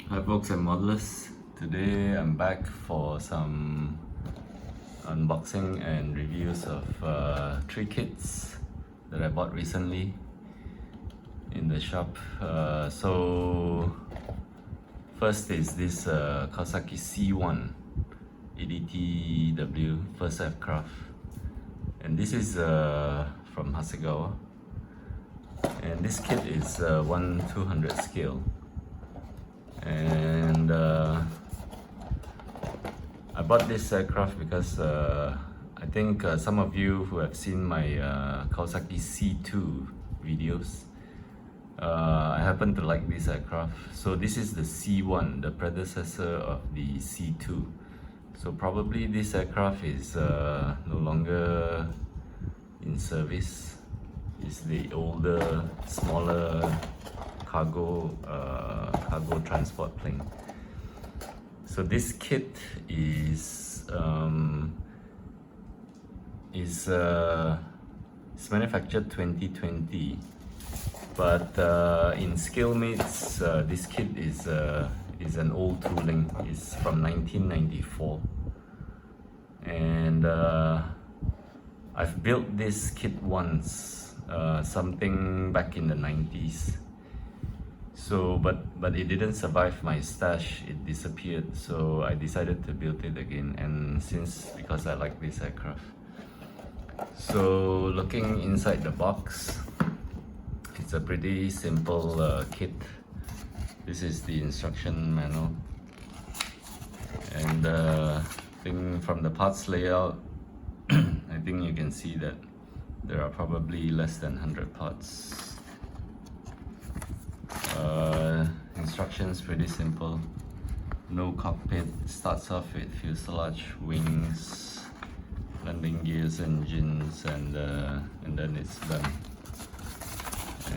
Hi folks and modelers. Today I'm back for some unboxing and reviews of three kits that I bought recently in the shop. So first is this Kawasaki C1 ADTW first aircraft, and this is from Hasegawa, and this kit is 1/200 scale. And I bought this aircraft because I think some of you who have seen my Kawasaki C2 videos, I happen to like this aircraft. So this is the C1, the predecessor of the C2. So probably this aircraft is no longer in service. It's the older, smaller cargo transport plane. So this kit is manufactured 2020, but in scale mates, this kit is an old tooling. It's from 1994, and I've built this kit once, something back in the 90s. So, but it didn't survive my stash, it disappeared. So I decided to build it again, and because I like this aircraft. So looking inside the box, it's a pretty simple kit. This is the instruction manual, and I think from the parts layout, I think you can see that there are probably less than 100 parts. Instructions pretty simple. No cockpit. Starts off with fuselage, wings, landing gears, engines, and then it's done.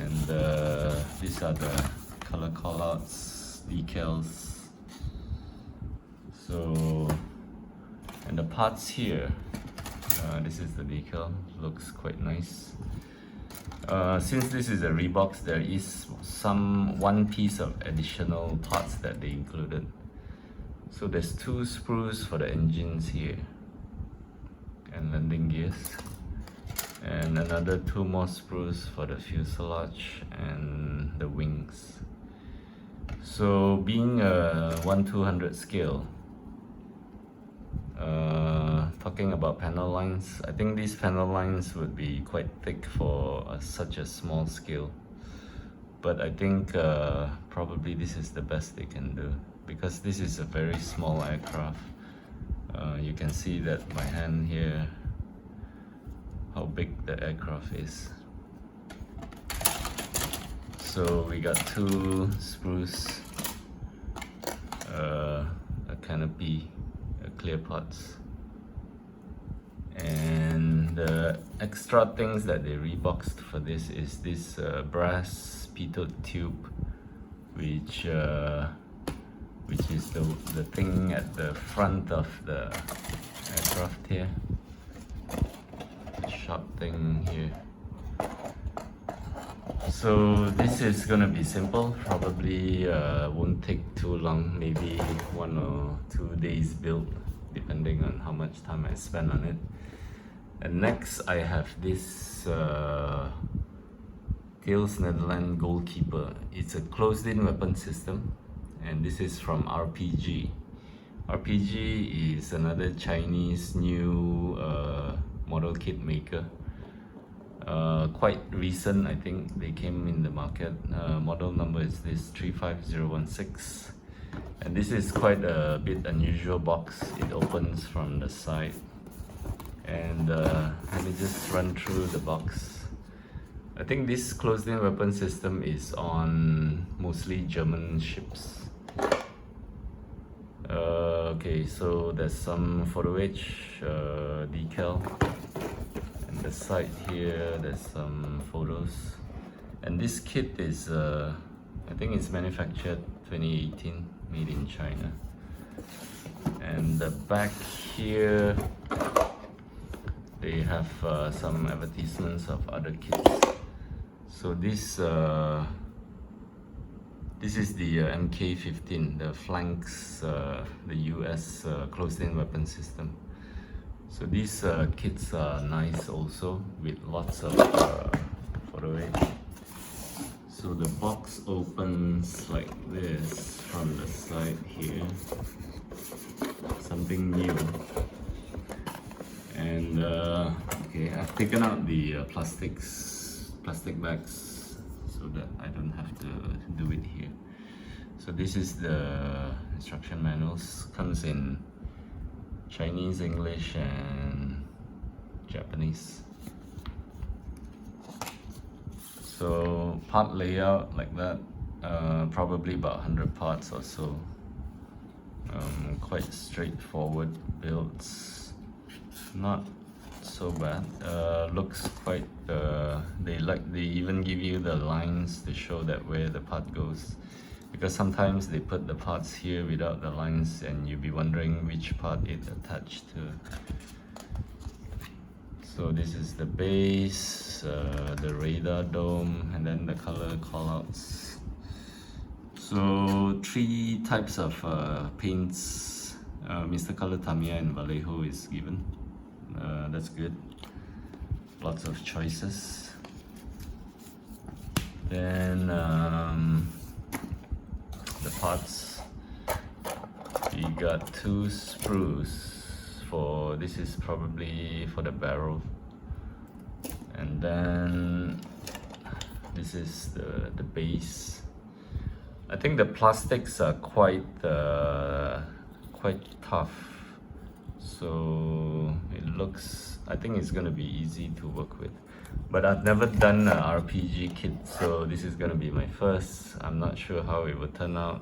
And these are the color callouts, decals. So, and the parts here. This is the decal. Looks quite nice. Since this is a rebox, there is one piece of additional parts that they included. So there's 2 sprues for the engines here and landing gears, and another 2 more sprues for the fuselage and the wings. So being a 1/200 scale, talking about panel lines, I think these panel lines would be quite thick for such a small scale, but I think probably this is the best they can do, because this is a very small aircraft. You can see that my hand here, how big the aircraft is. So we got 2 sprues, a canopy, clear parts, and the extra things that they reboxed for this is this brass pitot tube, which is the thing at the front of the aircraft here, sharp thing here. So this is gonna be simple, probably won't take too long, maybe 1 or 2 days build, depending on how much time I spend on it. And next I have this Thales Nederland Goalkeeper. It's a closed-in weapon system, and this is from RPG. RPG is another Chinese new model kit maker. Quite recent, I think they came in the market. Model number is this 35016, and this is quite a bit unusual box. It opens from the side, and let me just run through the box. I think this closed-in weapon system is on mostly German ships. Okay, so there's some photo etch decal. The side here, there's some photos, and this kit is I think it's manufactured 2018, made in China. And the back here, they have some advertisements of other kits. So this This is the MK15, the flanks, the US closed-in weapon system. So these kits are nice also, with lots of photo aid. So the box opens like this from the side here. Something new. And okay, I've taken out the plastic bags so that I don't have to do it here. So this is the instruction manuals. Comes in Chinese, English, and Japanese. So part layout like that, probably about 100 parts or so. Quite straightforward builds, not so bad. Looks quite. They even give you the lines to show that where the part goes, because sometimes they put the parts here without the lines, and you'll be wondering which part it's attached to. So this is the base, the radar dome, and then the color callouts. So 3 types of paints. Mr. Color Tamiya and Vallejo is given. That's good. Lots of choices. Then the parts. We got 2 sprues. For this is probably for the barrel, and then this is the base. I think the plastics are quite tough, so it looks, I think it's gonna be easy to work with. But I've never done an RPG kit, so this is gonna be my first. I'm not sure how it will turn out.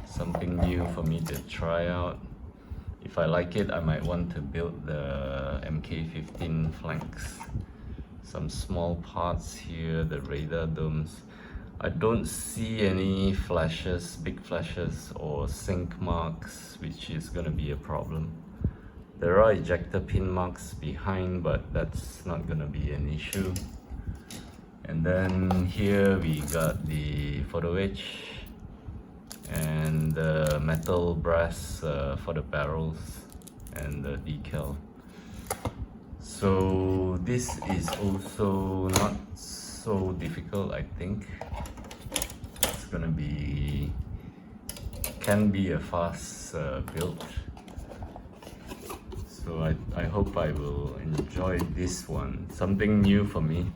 Something new for me to try out. If I like it, I might want to build the MK15 flanks. Some small parts here, the radar domes. I don't see any flashes, big flashes or sink marks, which is going to be a problem. There are ejector pin marks behind, but that's not going to be an issue. And then here we got the photo etch and the metal brass for the barrels and the decal. So this is also not so difficult, I think. It's gonna be, can be a fast build. So I hope I will enjoy this one. Something new for me.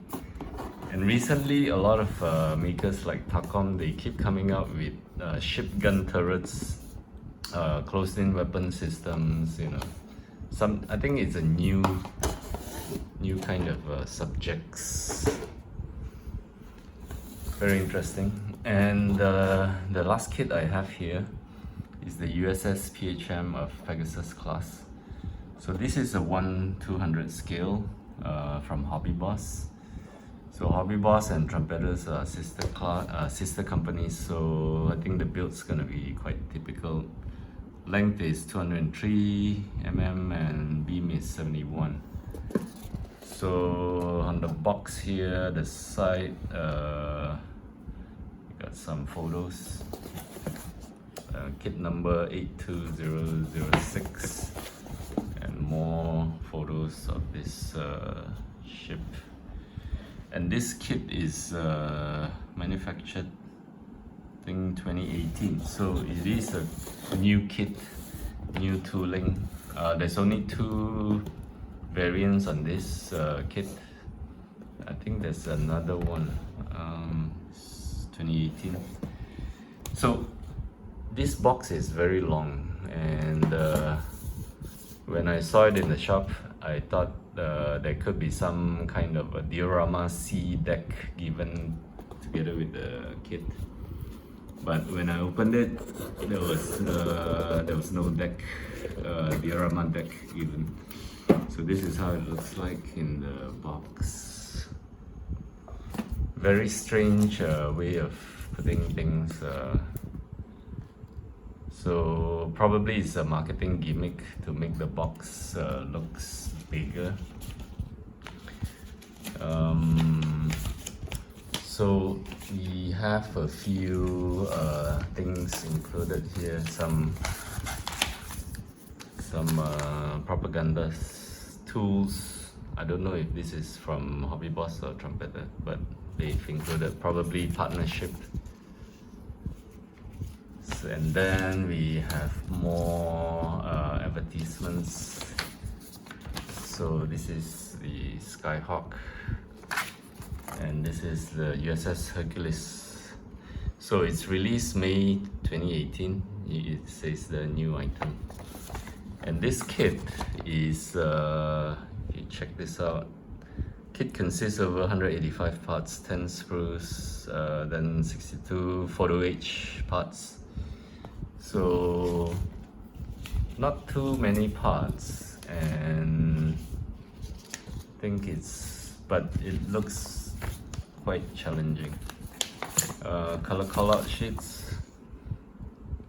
And recently, a lot of makers like Takom, they keep coming out with ship gun turrets, closed-in weapon systems. You know, I think it's a new kind of subjects. Very interesting. And the last kit I have here is the USS PHM of Pegasus class. So this is a 1/200 scale from Hobbyboss. So Hobbyboss and Trumpeters are sister companies, so I think the build's gonna be quite typical. Length is 203 mm and beam is 71. So on the box here, the side, got some photos. Kit number 82006, and more photos of this ship. And this kit is manufactured, I think 2018. So it is a new kit, new tooling. There's only 2 variants on this kit. I think there's another one. It's 2018. So this box is very long, and when I saw it in the shop, I thought there could be some kind of a diorama C deck given together with the kit. But when I opened it, there was no deck, diorama deck given. So this is how it looks like in the box. Very strange way of putting things. So probably it's a marketing gimmick to make the box looks bigger. So we have a few things included here, some propaganda tools. I don't know if this is from Hobbyboss or Trumpeter, but they've included probably partnership. And then we have more advertisements. So this is the Skyhawk, and this is the USS Hercules. So it's released May 2018. It says the new item. And this kit is, you check this out. Kit consists of 185 parts, 10 screws, then 62 photo H parts. So not too many parts, and I think but it looks quite challenging. Color call-out sheets,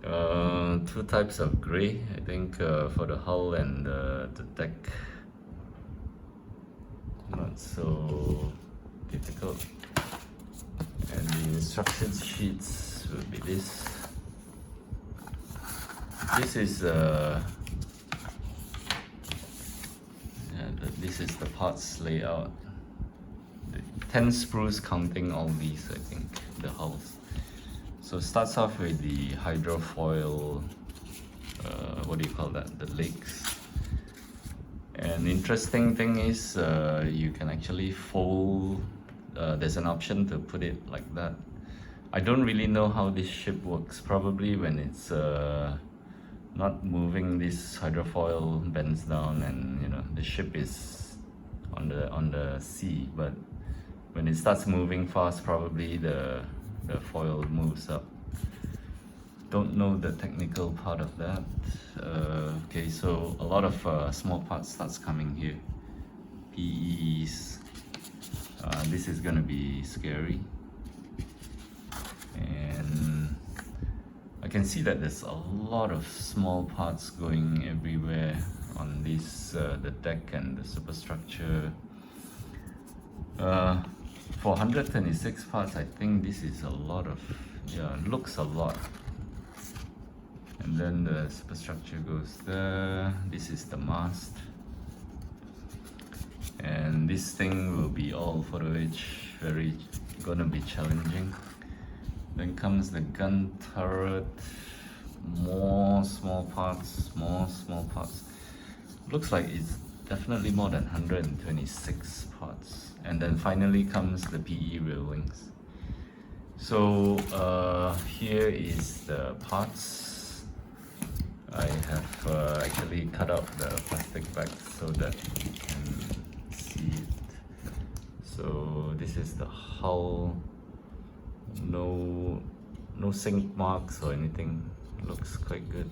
two types of gray, I think, for the hull and the deck. Not so difficult. And the instruction sheets will be this. This is this is the parts layout. 10 sprues counting all these, I think, the hulls. So it starts off with the hydrofoil, what do you call that? The legs. And interesting thing is you can actually fold, there's an option to put it like that. I don't really know how this ship works. Probably when it's not moving, this hydrofoil bends down and the ship is on the sea, but when it starts moving fast, probably the foil moves up. Don't know the technical part of that. Okay, so a lot of small parts starts coming here. PEs. This is gonna be scary. And I can see that there's a lot of small parts going everywhere on this, the deck and the superstructure. For 126 parts, I think this is a lot of, it looks a lot. And then the superstructure goes there. This is the mast. And this thing will be all photo H, gonna be challenging. Then comes the gun turret, more small parts, Looks like it's definitely more than 126 parts. And then finally comes the PE railings. So here is the parts. I have actually cut out the plastic bag so that you can see it. So this is the hull. No sink marks or anything. Looks quite good,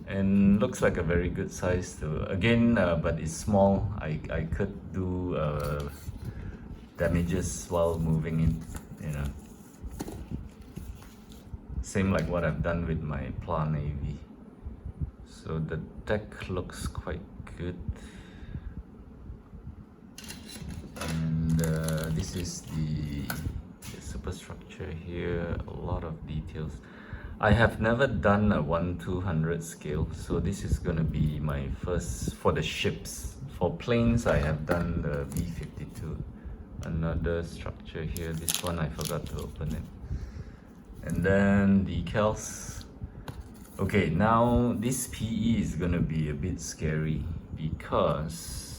and looks like a very good size too. Again, but it's small. I could do damages while moving it, Same like what I've done with my Plan AV. So the deck looks quite good, and this is the superstructure here. A lot of details. I have never done a 1/200 scale, so this is gonna be my first for the ships. For planes, I have done the B-52. Another structure here. This one I forgot to open it. And then decals. Okay, now this PE is gonna be a bit scary because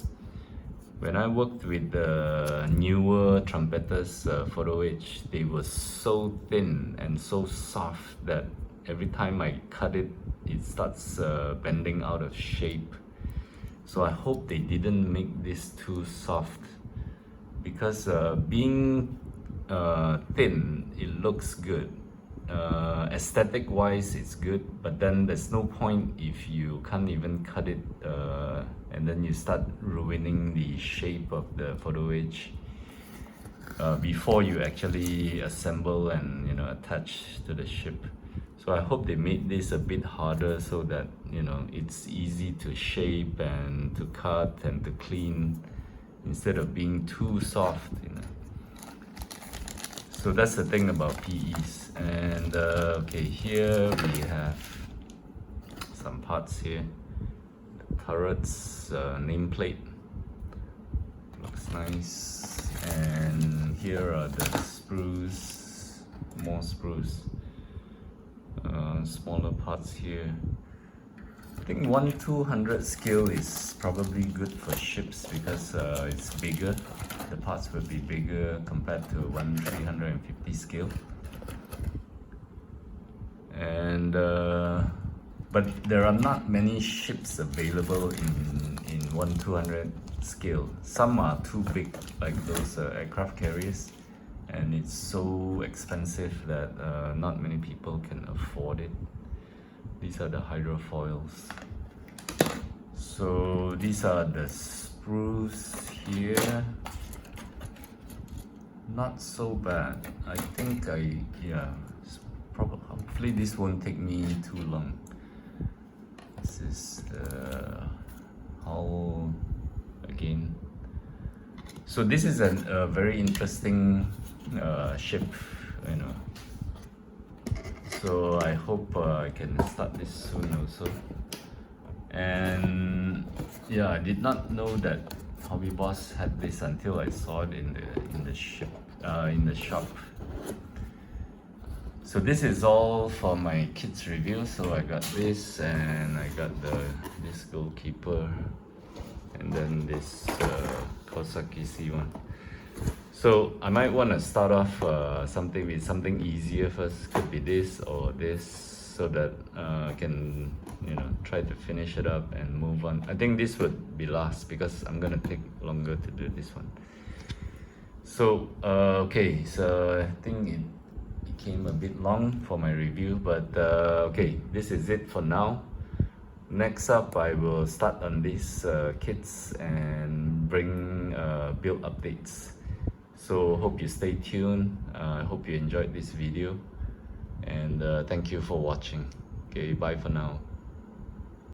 when I worked with the newer Trumpeters photo H, they were so thin and so soft that every time I cut it, it starts bending out of shape. So I hope they didn't make this too soft, because being thin, it looks good. Aesthetic wise, it's good, but then there's no point if you can't even cut it and then you start ruining the shape of the photo H before you actually assemble and attach to the ship. So I hope they made this a bit harder so that it's easy to shape and to cut and to clean instead of being too soft. So that's the thing about PEs. And okay, here we have some parts here. The turret's nameplate looks nice, and here are the sprues, more sprues, smaller parts here. I think 1/200 scale is probably good for ships because it's bigger. The parts will be bigger compared to 1/350 scale. And but there are not many ships available in 1/200 scale. Some are too big, like those aircraft carriers, and it's so expensive that not many people can afford it. These are the hydrofoils. So these are the sprues here. Not so bad. I think hopefully this won't take me too long. This is the hull again. So this is a very interesting ship, you know. So I hope I can start this soon also. And yeah, I did not know that Hobbyboss had this until I saw it in the shop. So this is all for my kids review. So I got this, and I got this goalkeeper, and then this Kawasaki C1. So I might want to start off something with something easier first. Could be this or this, so that I can, you know, try to finish it up and move on. I think this would be last because I'm gonna take longer to do this one. So okay, so I think it came a bit long for my review, but okay, this is it for now. Next up, I will start on these kits and bring build updates. So hope you stay tuned. I hope you enjoyed this video, and thank you for watching. Okay, bye for now.